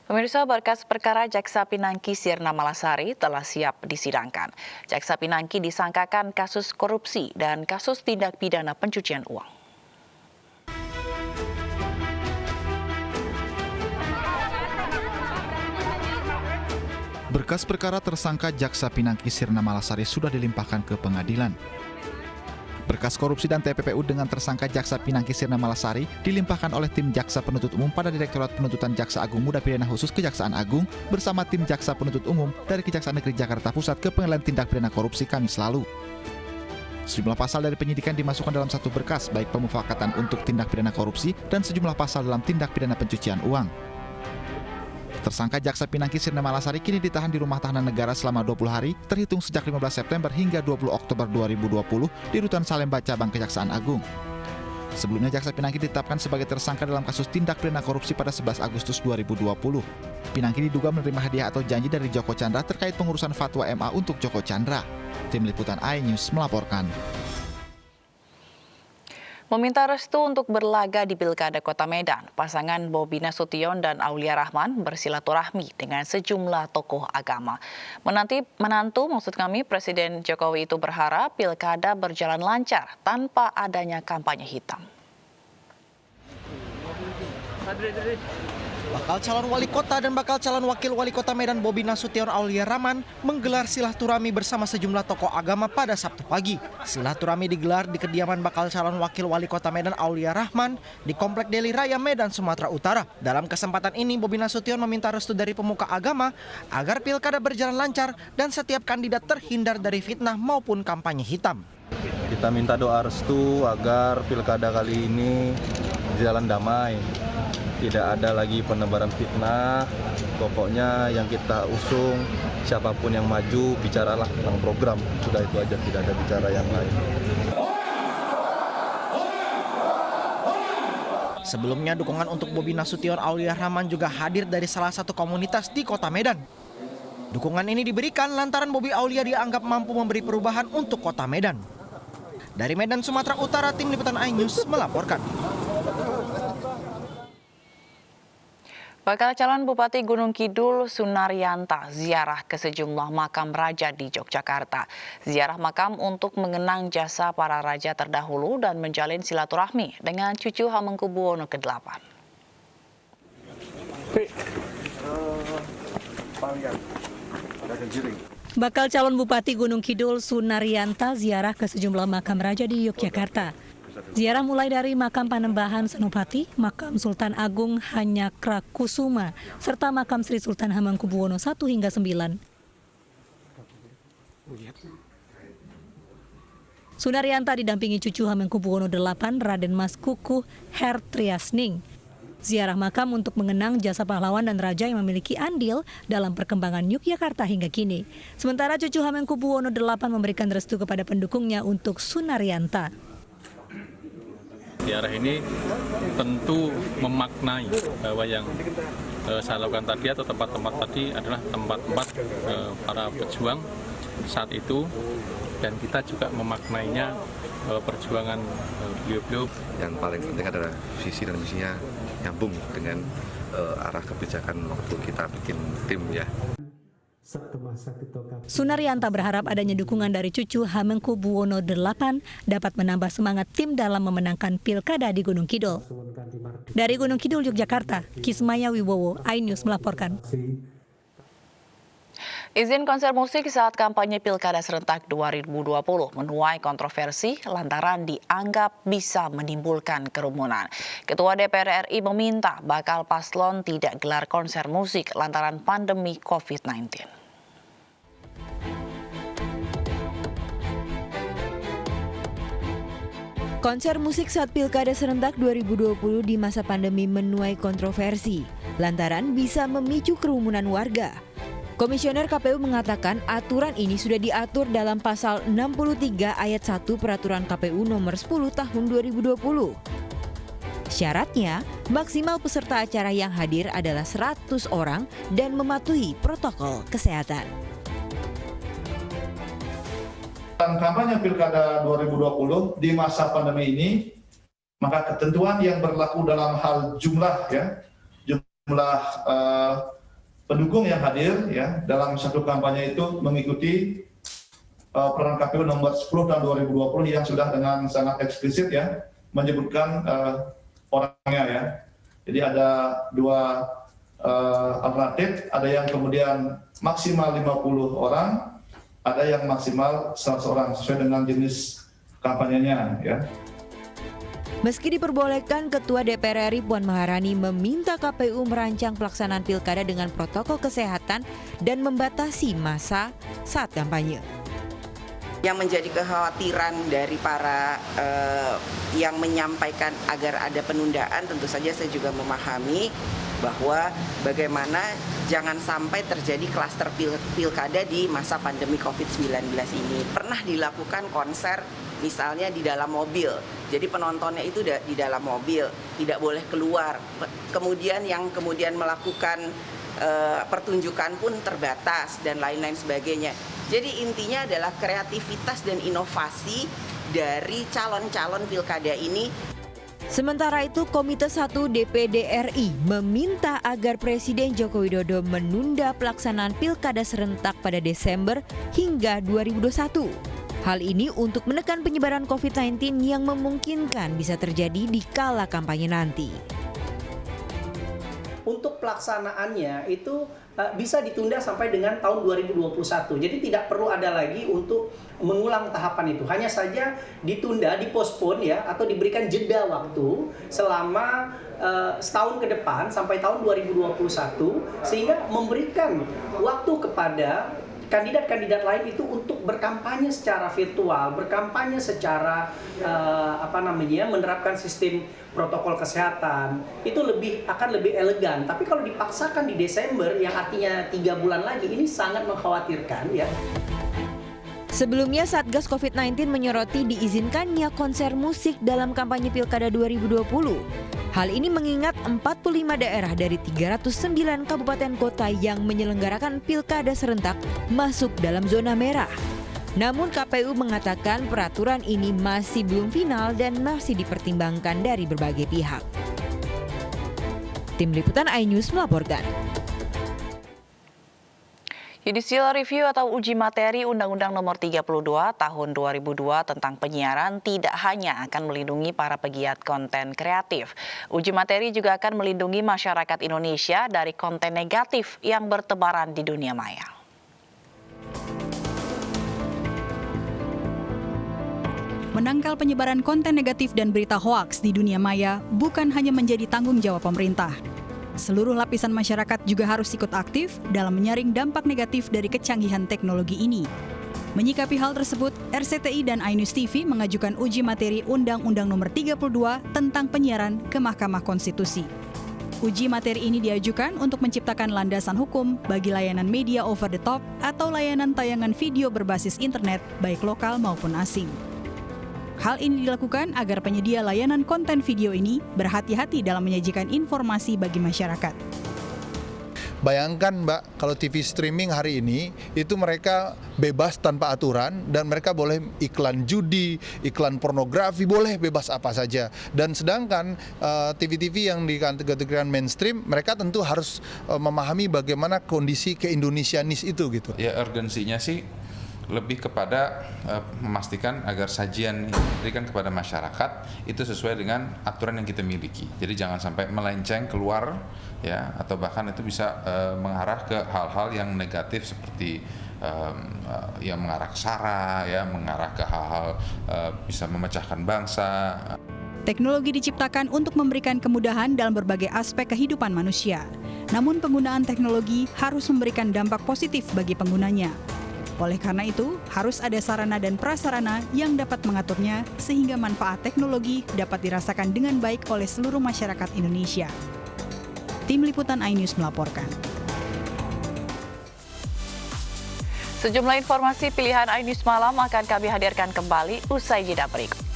Pemirsa, berkas perkara Jaksa Pinangki Sirna Malasari telah siap disidangkan. Jaksa Pinangki disangkakan kasus korupsi dan kasus tindak pidana pencucian uang. Berkas perkara tersangka Jaksa Pinangki Sirna Malasari sudah dilimpahkan ke pengadilan. Berkas korupsi dan TPPU dengan tersangka Jaksa Pinangki Sirna Malasari dilimpahkan oleh tim Jaksa Penuntut Umum pada Direktorat Penuntutan Jaksa Agung Muda Pidana Khusus Kejaksaan Agung bersama tim Jaksa Penuntut Umum dari Kejaksaan Negeri Jakarta Pusat ke Pengadilan Tindak Pidana Korupsi Kamis lalu. Sejumlah pasal dari penyidikan dimasukkan dalam satu berkas, baik pemufakatan untuk tindak pidana korupsi dan sejumlah pasal dalam tindak pidana pencucian uang. Tersangka Jaksa Pinangki Sirna Malasari kini ditahan di rumah tahanan negara selama 20 hari, terhitung sejak 15 September hingga 20 Oktober 2020 di Rutan Salemba Cabang Kejaksaan Agung. Sebelumnya Jaksa Pinangki ditetapkan sebagai tersangka dalam kasus tindak pidana korupsi pada 11 Agustus 2020. Pinangki diduga menerima hadiah atau janji dari Joko Chandra terkait pengurusan fatwa MA untuk Joko Chandra. Tim Liputan iNews melaporkan. Meminta restu untuk berlaga di Pilkada Kota Medan, pasangan Bobi Nasution dan Aulia Rahman bersilaturahmi dengan sejumlah tokoh agama. Menantu Presiden Jokowi itu berharap Pilkada berjalan lancar tanpa adanya kampanye hitam. Bakal calon wali kota dan bakal calon wakil wali kota Medan Bobi Nasution Aulia Rahman menggelar silaturahmi bersama sejumlah tokoh agama pada Sabtu pagi. Silaturahmi digelar di kediaman bakal calon wakil wali kota Medan Aulia Rahman di Komplek Deli Raya Medan, Sumatera Utara. Dalam kesempatan ini Bobi Nasution meminta restu dari pemuka agama agar pilkada berjalan lancar dan setiap kandidat terhindar dari fitnah maupun kampanye hitam. Kita minta doa restu agar pilkada kali ini berjalan damai. Tidak ada lagi penebaran fitnah, pokoknya yang kita usung, siapapun yang maju, bicaralah tentang program. Sudah itu aja, tidak ada bicara yang lain. Sebelumnya dukungan untuk Bobi Nasution Aulia Rahman juga hadir dari salah satu komunitas di kota Medan. Dukungan ini diberikan lantaran Bobi Aulia dianggap mampu memberi perubahan untuk kota Medan. Dari Medan, Sumatera Utara, Tim Liputan iNews melaporkan. Bakal calon Bupati Gunung Kidul Sunarianta ziarah ke sejumlah makam raja di Yogyakarta. Ziarah makam untuk mengenang jasa para raja terdahulu dan menjalin silaturahmi dengan cucu Hamengkubuwono ke-8. Bakal calon Bupati Gunung Kidul Sunarianta ziarah ke sejumlah makam raja di Yogyakarta. Ziarah mulai dari makam Panembahan Senopati, makam Sultan Agung Hanyakrakusuma, serta makam Sri Sultan Hamengkubuwono I hingga 9. Sunarianta didampingi cucu Hamengkubuwono VIII, Raden Mas Kukuh Hertriasning. Ziarah makam untuk mengenang jasa pahlawan dan raja yang memiliki andil dalam perkembangan Yogyakarta hingga kini. Sementara cucu Hamengkubuwono VIII memberikan restu kepada pendukungnya untuk Sunarianta. Ziarah ini tentu memaknai bahwa yang saya lakukan tadi atau tempat-tempat tadi adalah tempat-tempat para pejuang saat itu, dan kita juga memaknainya perjuangan beliau-beliau. Yang paling penting adalah visi dan misinya nyambung dengan arah kebijakan waktu kita bikin tim ya. Sunarianta berharap adanya dukungan dari cucu Hamengkubuwono VIII dapat menambah semangat tim dalam memenangkan pilkada di Gunung Kidul. Dari Gunung Kidul, Yogyakarta, Kismaya Wibowo, iNews melaporkan. Izin konser musik saat kampanye Pilkada Serentak 2020 menuai kontroversi lantaran dianggap bisa menimbulkan kerumunan. Ketua DPR RI meminta bakal paslon tidak gelar konser musik lantaran pandemi COVID-19. Konser musik saat Pilkada Serentak 2020 di masa pandemi menuai kontroversi lantaran bisa memicu kerumunan warga. Komisioner KPU mengatakan aturan ini sudah diatur dalam pasal 63 ayat 1 Peraturan KPU nomor 10 tahun 2020. Syaratnya, maksimal peserta acara yang hadir adalah 100 orang dan mematuhi protokol kesehatan. Kampanye Pilkada 2020 di masa pandemi ini, maka ketentuan yang berlaku dalam hal jumlah pendukung yang hadir ya dalam satu kampanye itu mengikuti peran KPU nomor 10 tahun 2020 yang sudah dengan sangat eksplisit ya menyebutkan orangnya ya. Jadi ada dua alternatif, ada yang kemudian maksimal 50 orang, ada yang maksimal 100 orang sesuai dengan jenis kampanyenya ya. Meski diperbolehkan, Ketua DPR RI Puan Maharani meminta KPU merancang pelaksanaan pilkada dengan protokol kesehatan dan membatasi masa saat kampanye. Yang menjadi kekhawatiran dari para yang menyampaikan agar ada penundaan, tentu saja saya juga memahami bahwa bagaimana jangan sampai terjadi klaster pilkada di masa pandemi COVID-19 ini. Pernah dilakukan konser misalnya di dalam mobil, jadi penontonnya itu di dalam mobil, tidak boleh keluar. Kemudian yang kemudian melakukan pertunjukan pun terbatas dan lain-lain sebagainya. Jadi intinya adalah kreativitas dan inovasi dari calon-calon pilkada ini. Sementara itu, Komite 1 DPD RI meminta agar Presiden Joko Widodo menunda pelaksanaan pilkada serentak pada Desember hingga 2021. Hal ini untuk menekan penyebaran COVID-19 yang memungkinkan bisa terjadi di kala kampanye nanti. Untuk pelaksanaannya itu bisa ditunda sampai dengan tahun 2021. Jadi tidak perlu ada lagi untuk mengulang tahapan itu. Hanya saja ditunda, dipospon ya, atau diberikan jeda waktu selama setahun ke depan sampai tahun 2021, sehingga memberikan waktu kepada kandidat-kandidat lain itu untuk berkampanye secara virtual, berkampanye secara menerapkan sistem protokol kesehatan. Itu akan lebih elegan. Tapi kalau dipaksakan di Desember yang artinya 3 bulan lagi, ini sangat mengkhawatirkan ya. Sebelumnya, Satgas COVID-19 menyoroti diizinkannya konser musik dalam kampanye Pilkada 2020. Hal ini mengingat 45 daerah dari 309 kabupaten kota yang menyelenggarakan pilkada serentak masuk dalam zona merah. Namun KPU mengatakan peraturan ini masih belum final dan masih dipertimbangkan dari berbagai pihak. Tim Liputan iNews melaporkan. Judicial Review atau uji materi Undang-Undang Nomor 32 Tahun 2002 tentang penyiaran tidak hanya akan melindungi para pegiat konten kreatif. Uji materi juga akan melindungi masyarakat Indonesia dari konten negatif yang bertebaran di dunia maya. Menangkal penyebaran konten negatif dan berita hoaks di dunia maya bukan hanya menjadi tanggung jawab pemerintah. Seluruh lapisan masyarakat juga harus ikut aktif dalam menyaring dampak negatif dari kecanggihan teknologi ini. Menyikapi hal tersebut, RCTI dan iNews TV mengajukan uji materi Undang-Undang Nomor 32 tentang penyiaran ke Mahkamah Konstitusi. Uji materi ini diajukan untuk menciptakan landasan hukum bagi layanan media over the top atau layanan tayangan video berbasis internet baik lokal maupun asing. Hal ini dilakukan agar penyedia layanan konten video ini berhati-hati dalam menyajikan informasi bagi masyarakat. Bayangkan Mbak, kalau TV streaming hari ini itu mereka bebas tanpa aturan dan mereka boleh iklan judi, iklan pornografi, boleh bebas apa saja. Dan sedangkan TV-TV yang dikategorikan mainstream, mereka tentu harus memahami bagaimana kondisi keindonesianis itu gitu. Ya, urgensinya sih lebih kepada memastikan agar sajian yang diberikan kepada masyarakat itu sesuai dengan aturan yang kita miliki. Jadi jangan sampai melenceng keluar ya, atau bahkan itu bisa mengarah ke hal-hal yang negatif seperti yang mengarah ke SARA ya, mengarah ke hal-hal bisa memecahkan bangsa. Teknologi diciptakan untuk memberikan kemudahan dalam berbagai aspek kehidupan manusia. Namun penggunaan teknologi harus memberikan dampak positif bagi penggunanya. Oleh karena itu, harus ada sarana dan prasarana yang dapat mengaturnya sehingga manfaat teknologi dapat dirasakan dengan baik oleh seluruh masyarakat Indonesia. Tim Liputan iNews melaporkan. Sejumlah informasi pilihan iNews malam akan kami hadirkan kembali usai jeda berikut.